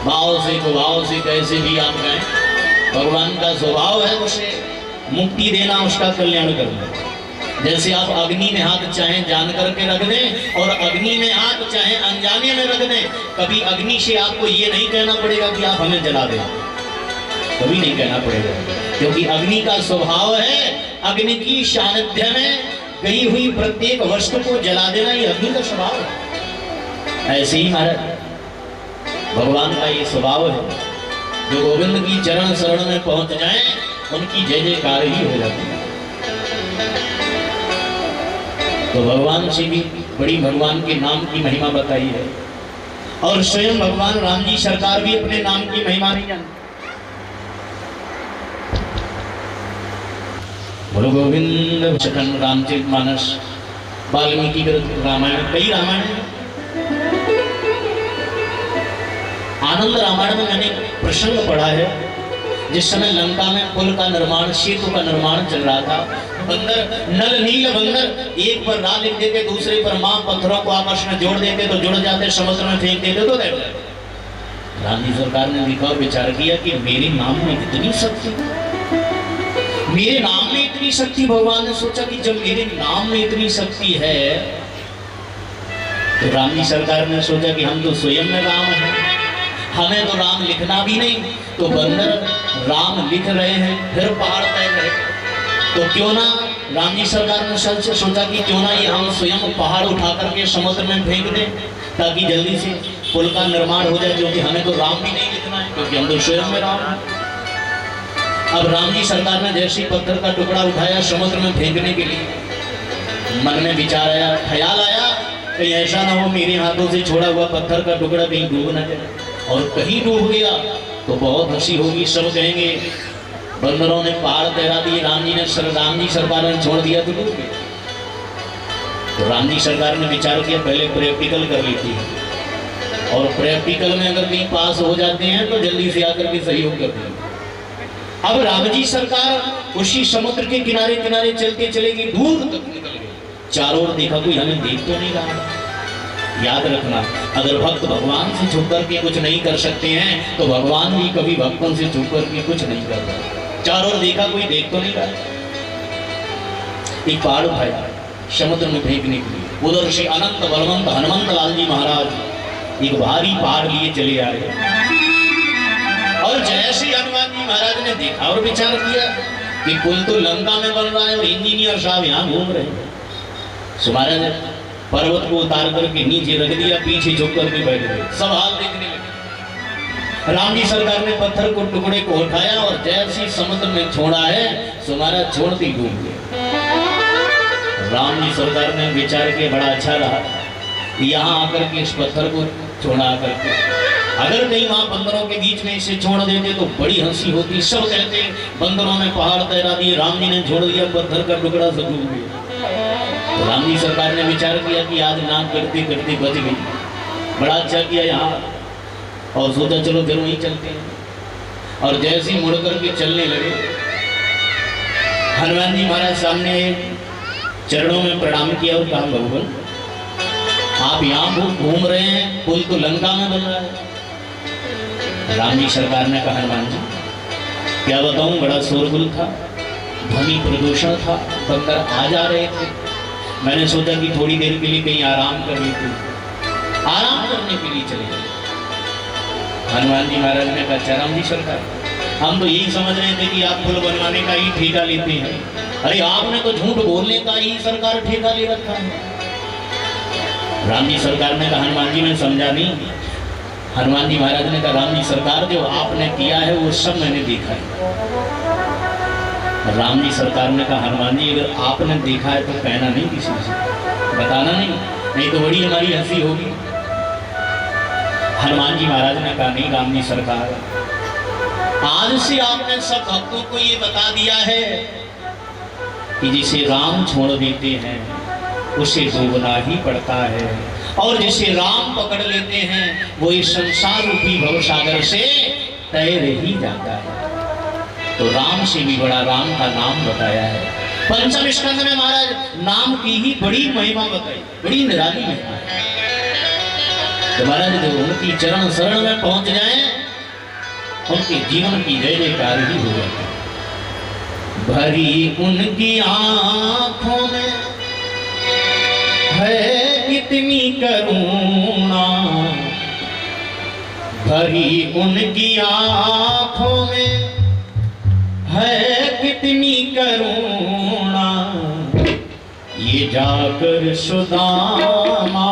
भाव से कुभाव से कैसे भी आप गाएं, भगवान का स्वभाव है उसे मुक्ति देना, उसका कल्याण करना। जैसे आप अग्नि में हाथ चाहे जान करके रख दें और अग्नि में हाथ चाहे अनजाने में रख दें, कभी अग्नि से आपको ये नहीं कहना पड़ेगा कि आप हमें जला दें, कभी नहीं कहना पड़ेगा, क्योंकि अग्नि का स्वभाव है अग्नि की सानिध्य में गई हुई प्रत्येक वस्तु को जला देना, ये अग्नि का स्वभाव है। ऐसे ही महाराज भगवान का ये स्वभाव है, जो गोविंद की चरण शरण में पहुंच जाएं उनकी जय जयकार ही हो जाती है। तो भगवान से भी बड़ी भगवान के नाम की महिमा बताई है, और स्वयं भगवान राम जी सरकार भी अपने नाम की महिमा नहीं जानते। बोलो गोविंद। सकंद रामचरितमानस, वाल्मीकि रामायण, कई रामायण, आनंद रामायण में मैंने प्रसंग पढ़ा है जिस समय लंका में पुल का निर्माण, सेतु का निर्माण चल रहा था। बंदर, नल नील बंदर एक पर रा लिख देते, दूसरे पर मां, पत्थरों को आपस में जोड़ देते तो जुड़ जाते, समुद्र में फेंक देते तो देव जाते। राम जी सरकार ने देखा और विचार किया कि मेरे नाम में इतनी शक्ति, मेरे नाम में इतनी शक्ति। भगवान ने सोचा कि जब मेरे नाम में इतनी शक्ति है तो राम जी सरकार ने सोचा कि हम तो स्वयं में राम हैं, हमें तो राम लिखना भी नहीं, तो बंदर राम लिख रहे हैं, फिर पहाड़ तैर रहे, तो क्यों ना राम जी सरकार ने सोचा कि क्यों ना ये हम स्वयं पहाड़ उठा करके समुद्र में फेंक दें, ताकि जल्दी से पुल का निर्माण हो जाए, क्योंकि हमें तो राम भी नहीं लिखना है, क्योंकि हम तो स्वयं में राम हैं। अब राम जी सरकार ने जैसे पत्थर का टुकड़ा उठाया समुद्र में फेंकने के लिए, मन में विचार आया, ख्याल आया, कहीं ऐसा ना हो मेरे हाथों से छोड़ा हुआ पत्थर का टुकड़ा कहीं डूब न जाए, और कहीं डूब गया तो बहुत हंसी होगी, सब कहेंगे बंदरों ने पहाड़ तैरा दिए, राम जी सरकार ने छोड़ दिया तो डूब गए। तो राम जी सरकार ने विचार किया पहले प्रैक्टिकल कर लेती है, और प्रैक्टिकल में अगर कहीं पास हो जाते हैं तो जल्दी से आकर के सहयोग करते हैं। अब राम जी सरकार उसी समुद्र के किनारे किनारे चलते चले गए, दूर तक निकल गए, चारों ओर देखा कोई हमें देख तो नहीं रहा। याद रखना, अगर भक्त भगवान से छुप करके कुछ नहीं कर सकते हैं तो भगवान भी कभी भक्तों से छुप करके कुछ नहीं कर रहा। चारों ओर देखा कोई देख तो नहीं रहा। एक पहाड़ उठाया समुद्र में फेंकने के लिए, उधर से अनंत बलवंत हनुमंत लाल जी महाराज एक भारी पहाड़ लिए चले आ रहे, और जैसे हनुमान जी महाराज ने देखा और विचार किया कि पुल तो लंका में बन रहा है और इंजीनियर साहब यहाँ घूम रहे हैं, महाराज ने पर्वत को उतार करके नीचे रख दिया, पीछे झुक करके बैठ गए, सब हाल देखने लगे। राम जी सरकार ने पत्थर को टुकड़े को उठाया और जैसे समुद्र में छोड़ा है, महाराज छोड़ते ही डूब गए। राम जी सरकार ने विचार किया बड़ा अच्छा रहा, यहाँ आकर के इस पत्थर को छोड़ा करके, अगर कहीं वहां बंदरों के बीच में इसे छोड़ देते तो बड़ी हंसी होती, सब कहते बंदरों ने पहाड़ तैरा दिए, राम जी ने छोड़ दिया पत्थर का टुकड़ा, सब डूब गया। तो राम जी सरकार ने विचार किया कि आज नाम करते करते बच गई, बड़ा अच्छा किया यहाँ, और सोचा चलो फिर वहीं चलते हैं। और जैसे ही मुड़ करके चलने लगे, हनुमान जी महाराज सामने चरणों में प्रणाम किया और कहा भगवान आप यहाँ घूम रहे हैं, पुल तो लंका में बन रहा है। राम जी सरकार ने कहा हनुमान जी क्या बताऊं, बड़ा शोरगुल था, ध्वनि प्रदूषण था, बंदर आ जा रहे थे, मैंने सोचा कि थोड़ी देर के लिए कहीं आराम कर लेते, आराम करने के लिए चले गए। हनुमान जी महाराज ने कहा राम जी सरकार हम तो यही समझ रहे थे कि आप पुल बनवाने का ही ठेका लेते हैं, अरे आपने तो झूठ बोलने का ही सरकार ठेका ले रखा है। राम जी सरकार ने कहा हनुमान जी मैं समझा नहीं। हनुमान जी महाराज ने कहा राम जी सरकार जो आपने किया है वो सब मैंने देखा है। राम जी सरकार ने कहा हनुमान जी अगर आपने देखा है तो कहना नहीं, किसी से बताना नहीं, नहीं तो बड़ी हमारी हंसी होगी। हनुमान जी महाराज ने कहा नहीं राम जी सरकार, आज से आपने सब भक्तों को ये बता दिया है कि जिसे राम छोड़ देते हैं उसे डूबना ही पड़ता है, और जिसे राम पकड़ लेते हैं वो इस संसार रूपी भवसागर से तैर ही जाता है। तो राम से भी बड़ा राम का नाम बताया है। पंचम स्कंद में महाराज नाम की ही बड़ी महिमा बताई, बड़ी निराली महिमा है। तो महाराज जो उनकी चरण शरण में पहुंच जाए उनके जीवन की जय जयकार ही हो जाए। भरी उनकी आंखों में है कितनी करुणा, भरी उनकी आंखों में है कितनी करुणा, ये जाकर सुदामा